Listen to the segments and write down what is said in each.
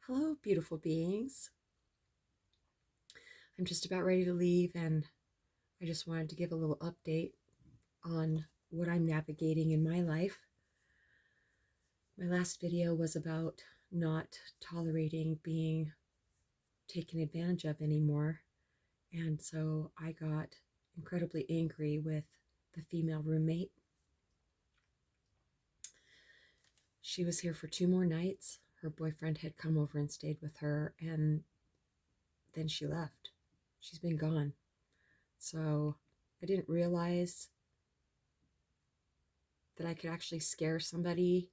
Hello, beautiful beings. I'm just about ready to leave, and I just wanted to give a little update on what I'm navigating in my life. My last video was about not tolerating being taken advantage of anymore, and so I got incredibly angry with the female roommate. She was here for 2 more nights. Her boyfriend had come over and stayed with her, and then she left. She's been gone. So I didn't realize that I could actually scare somebody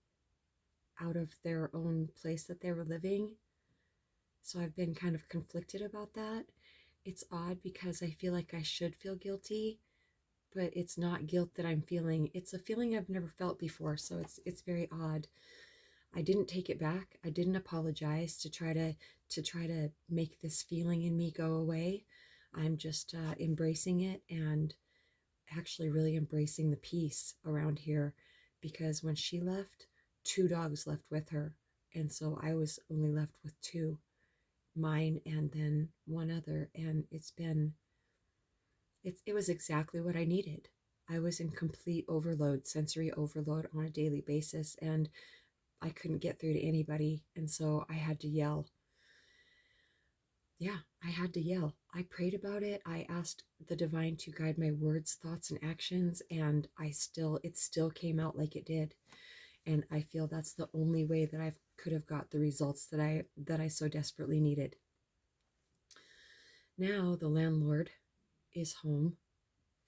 out of their own place that they were living. So I've been kind of conflicted about that. It's odd because I feel like I should feel guilty, but it's not guilt that I'm feeling. It's a feeling I've never felt before, so it's very odd. I didn't take it back. I didn't apologize to try to make this feeling in me go away. I'm just embracing it and actually really embracing the peace around here, because when she left, 2 dogs left with her. And so I was only left with two, mine and then one other. And it was exactly what I needed. I was in complete overload, sensory overload on a daily basis, and I couldn't get through to anybody. And so I had to yell. Yeah, I had to yell. I prayed about it. I asked the divine to guide my words, thoughts, and actions, and it still came out like it did. And I feel that's the only way that I could have got the results that I so desperately needed. Now the landlord is home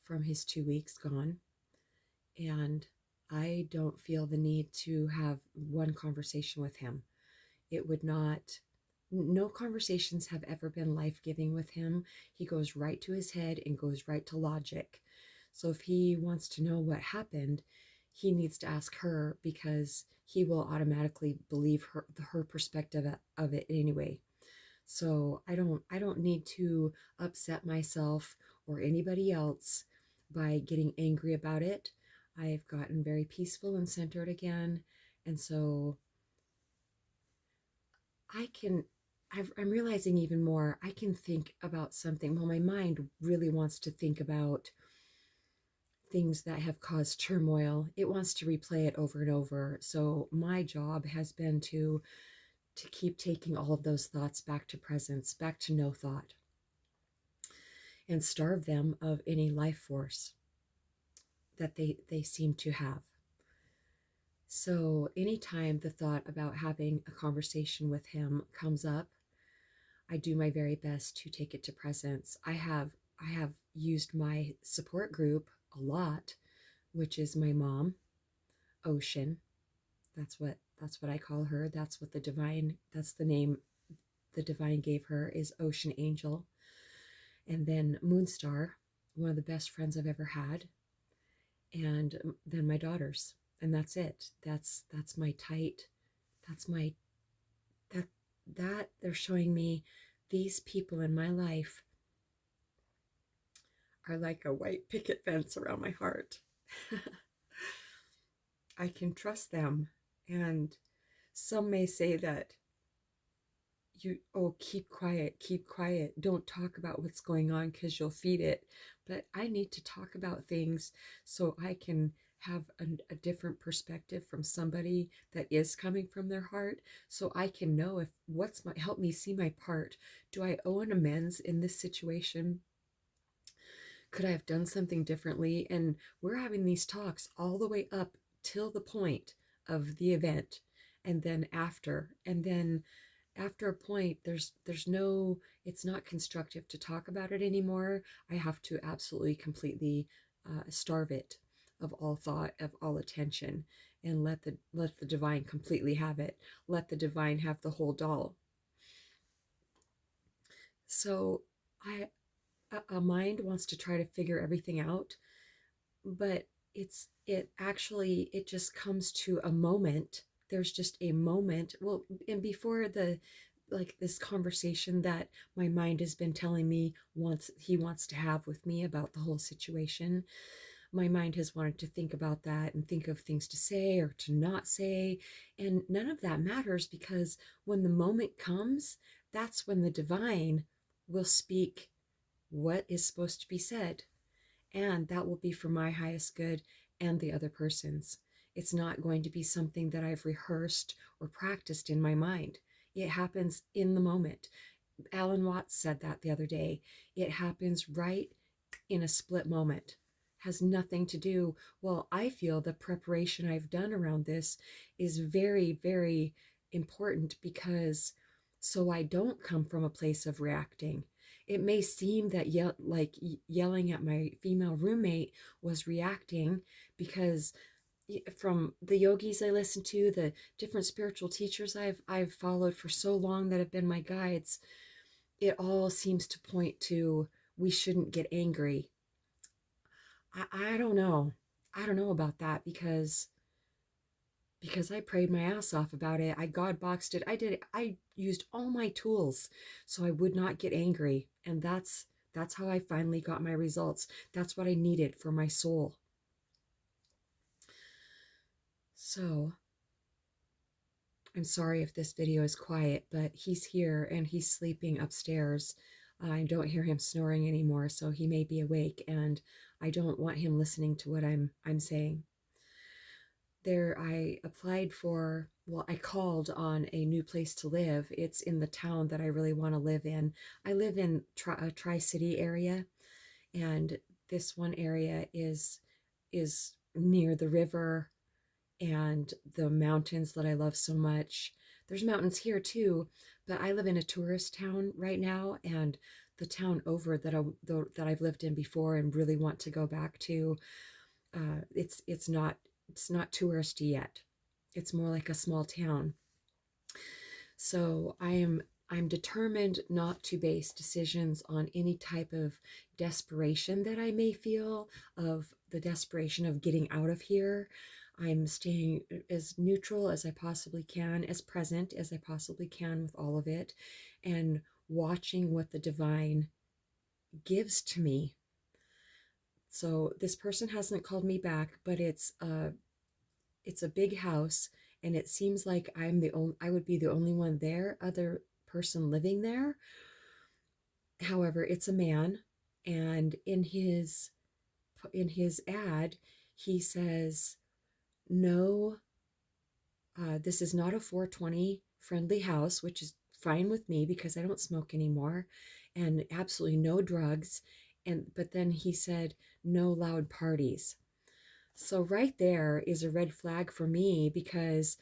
from his 2 weeks gone, and I don't feel the need to have one conversation with him. It would not No conversations have ever been life-giving with him. He goes right to his head and goes right to logic. So if he wants to know what happened, he needs to ask her, because he will automatically believe her perspective of it anyway. So I don't need to upset myself or anybody else by getting angry about it. I've gotten very peaceful and centered again, and so I can, I'm realizing even more, I can think about something. Well, my mind really wants to think about things that have caused turmoil. It wants to replay it over and over. So my job has been to keep taking all of those thoughts back to presence, back to no thought, and starve them of any life force that they seem to have. So anytime the thought about having a conversation with him comes up, I do my very best to take it to presence. I have used my support group a lot, which is my mom, Ocean. That's what I call her. That's the name the divine gave her, is Ocean Angel. And then Moonstar, one of the best friends I've ever had, and then my daughters. And that's it. That's my tight that's my that that they're showing me these people in my life are like a white picket fence around my heart. I can trust them. And some may say that keep quiet, don't talk about what's going on because you'll feed it. But I need to talk about things so I can have a different perspective from somebody that is coming from their heart, so I can know if help me see my part. Do I owe an amends in this situation? Could I have done something differently? And we're having these talks all the way up till the point of the event, and then after a point, there's no, it's not constructive to talk about it anymore. I have to absolutely completely starve it of all thought, of all attention, and let the divine completely have it. Let the divine have the whole doll. So I a mind wants to try to figure everything out, but it just comes to a moment. There's just a moment. Well, and before this conversation that my mind has been telling me he wants to have with me about the whole situation, my mind has wanted to think about that and think of things to say or to not say. And none of that matters, because when the moment comes, that's when the divine will speak what is supposed to be said. And that will be for my highest good and the other person's. It's not going to be something that I've rehearsed or practiced in my mind. It happens in the moment. Alan Watts said that the other day. It happens right in a split moment. Has nothing to do. Well, I feel the preparation I've done around this is very, very important, because so I don't come from a place of reacting. It may seem that yelling at my female roommate was reacting, because from the yogis I listen to, the different spiritual teachers I've followed for so long that have been my guides, it all seems to point to we shouldn't get angry. I don't know. I don't know about that, because I prayed my ass off about it. I God boxed it. I used all my tools so I would not get angry. And that's how I finally got my results. That's what I needed for my soul. So I'm sorry if this video is quiet, but he's here and he's sleeping upstairs. I don't hear him snoring anymore, so he may be awake, and I don't want him listening to what I'm saying. There, I applied for, well, I called on a new place to live. It's in the town that I really want to live in. I live in a Tri-City area, and this one area is near the river and the mountains that I love so much. There's mountains here too, but I live in a tourist town right now, and the town over that I've lived in before and really want to go back to, it's not touristy yet. It's more like a small town. So I'm determined not to base decisions on any type of desperation that I may feel, of the desperation of getting out of here. I'm staying as neutral as I possibly can, as present as I possibly can with all of it, and watching what the divine gives to me. So this person hasn't called me back, but it's a big house, and it seems like I would be the only one there, other person living there. However, it's a man, and in his ad, he says, no, this is not a 420 friendly house, which is fine with me because I don't smoke anymore, and absolutely no drugs. But then he said, no loud parties. So right there is a red flag for me, because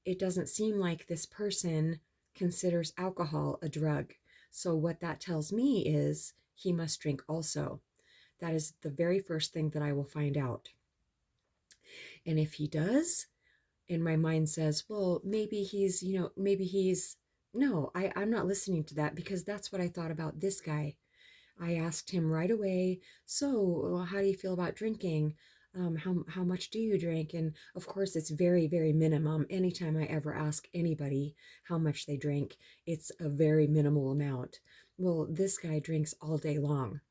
it doesn't seem like this person considers alcohol a drug. So what that tells me is he must drink also. That is the very first thing that I will find out. And if he does, and my mind says, well, maybe he's, no, I'm not listening to that, because that's what I thought about this guy. I asked him right away, so how do you feel about drinking? How much do you drink? And of course, it's very, very minimum. Anytime I ever ask anybody how much they drink, it's a very minimal amount. Well, this guy drinks all day long,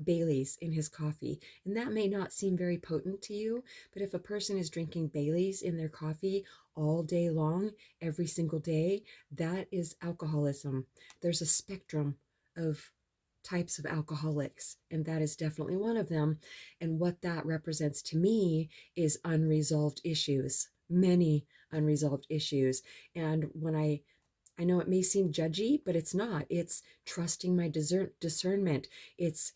Bailey's in his coffee. And that may not seem very potent to you, but if a person is drinking Bailey's in their coffee all day long, every single day, that is alcoholism. There's a spectrum of types of alcoholics, and that is definitely one of them. And what that represents to me is unresolved issues, many unresolved issues. And when I know it may seem judgy, but it's not. It's trusting my discernment. It's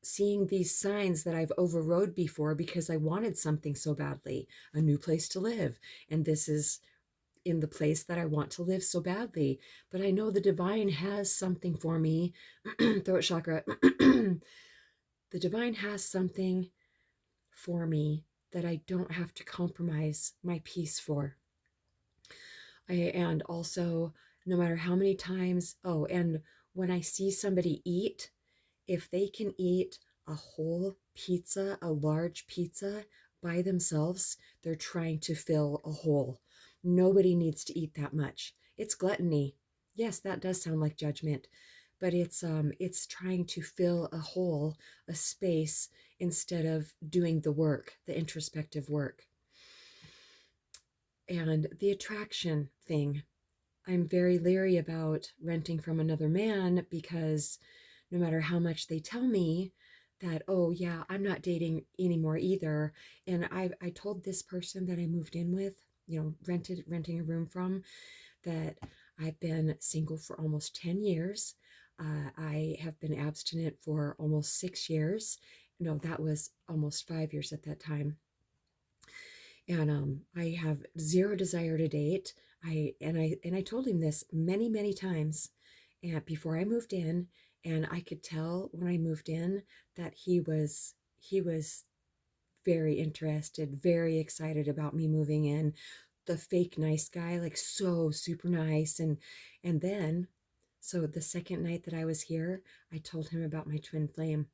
seeing these signs that I've overrode before because I wanted something so badly, a new place to live. And this is in the place that I want to live so badly. But I know the divine has something for me. Throat chakra. The divine has something for me that I don't have to compromise my peace for. And also, no matter how many times, and when I see somebody eat, if they can eat a whole pizza, a large pizza by themselves, they're trying to fill a hole. Nobody needs to eat that much. It's gluttony. Yes, that does sound like judgment, but it's trying to fill a hole, a space, instead of doing the work, the introspective work. And the attraction thing, I'm very leery about renting from another man, because no matter how much they tell me that, oh yeah, I'm not dating anymore either. And I told this person that I moved in with, renting a room from, that I've been single for almost 10 years. I have been abstinent for almost 6 years. No, that was almost 5 years at that time. And I have zero desire to date. I told him this many, many times, and before I moved in, and I could tell when I moved in that he was very interested, very excited about me moving in. The fake nice guy, like so super nice. And then, so the second night that I was here, I told him about my twin flame,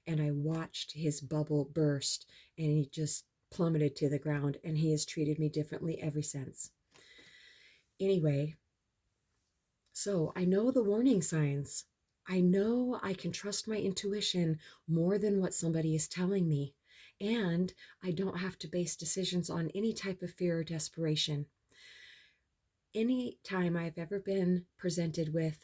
and I watched his bubble burst, and he just plummeted to the ground, and he has treated me differently ever since. Anyway, so I know the warning signs. I know I can trust my intuition more than what somebody is telling me. And I don't have to base decisions on any type of fear or desperation. Any time I've ever been presented with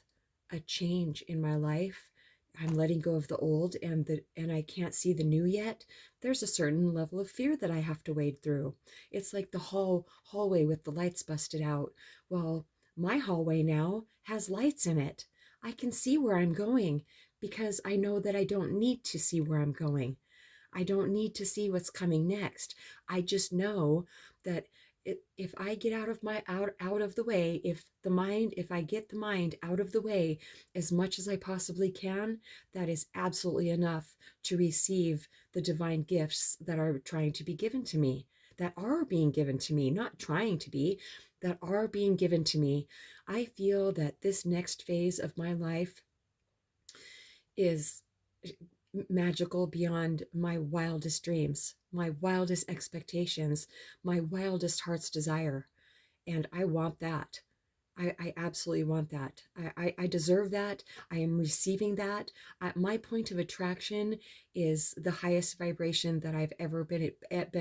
a change in my life, I'm letting go of the old, and I can't see the new yet, there's a certain level of fear that I have to wade through. It's like the hallway with the lights busted out. Well, my hallway now has lights in it. I can see where I'm going, because I know that I don't need to see where I'm going. I don't need to see what's coming next. I just know that if I get out of the way, if I get the mind out of the way as much as I possibly can, that is absolutely enough to receive the divine gifts that are trying to be given to me, that are being given to me, not trying to be, that are being given to me. I feel that this next phase of my life is magical beyond my wildest dreams, my wildest expectations, my wildest heart's desire. And I want that. I absolutely want that. I deserve that. I am receiving that. My point of attraction is the highest vibration that I've ever been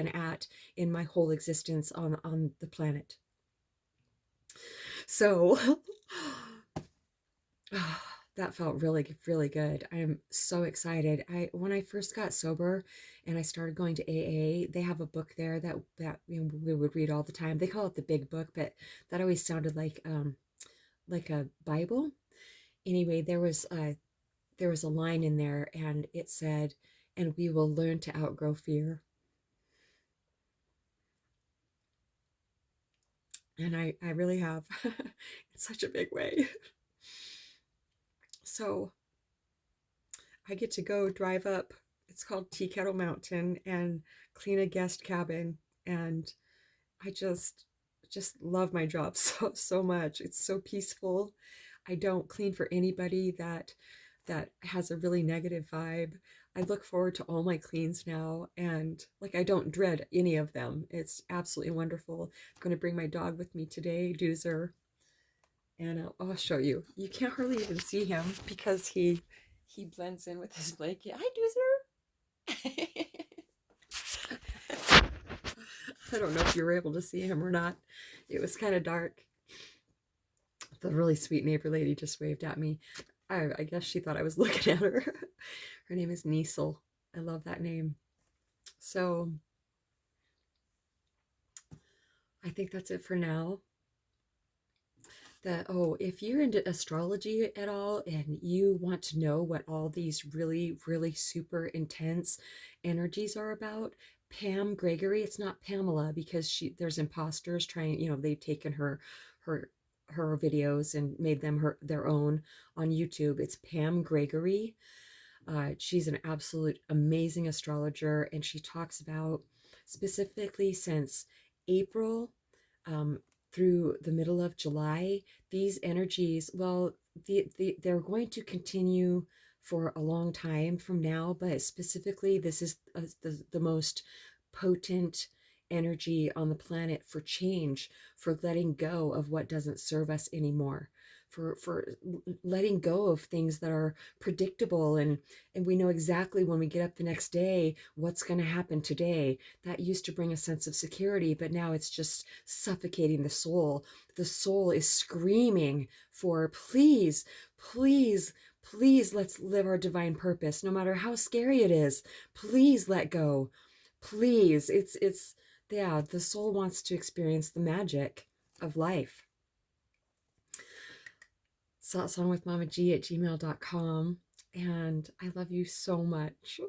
at in my whole existence on the planet. So that felt really, really good. I'm so excited. When I first got sober and I started going to AA, they have a book there that we would read all the time. They call it the Big Book, but that always sounded like a Bible. Anyway, there was a line in there, and it said, "And we will learn to outgrow fear." And I really have in such a big way. So I get to go drive up. It's called Tea Kettle Mountain, and clean a guest cabin. And I just love my job so much. It's so peaceful. I don't clean for anybody that has a really negative vibe. I look forward to all my cleans now, and like I don't dread any of them. It's absolutely wonderful. I'm going to bring my dog with me today, Doozer, and I'll show you. You can't hardly even see him because he blends in with his blanket. Hi, Doozer. I don't know if you were able to see him or not. It was kind of dark. The really sweet neighbor lady just waved at me. I guess she thought I was looking at her. Her name is Niesel. I love that name. So I think that's it for now. If you're into astrology at all and you want to know what all these really, really super intense energies are about, Pam Gregory, it's not Pamela, because there's imposters trying, they've taken her videos and made them their own on YouTube. It's Pam Gregory. She's an absolute amazing astrologer, and she talks about, specifically since April through the middle of July, these energies, well, they're going to continue for a long time from now, but specifically this is the most potent energy on the planet for change, for letting go of what doesn't serve us anymore, for letting go of things that are predictable, and we know exactly when we get up the next day what's going to happen today. That used to bring a sense of security, but now it's just suffocating the soul. The soul is screaming for, please, please, please, let's live our divine purpose, no matter how scary it is. Please let go. Please. It's yeah, the soul wants to experience the magic of life. Songwithmamag@gmail.com. And I love you so much.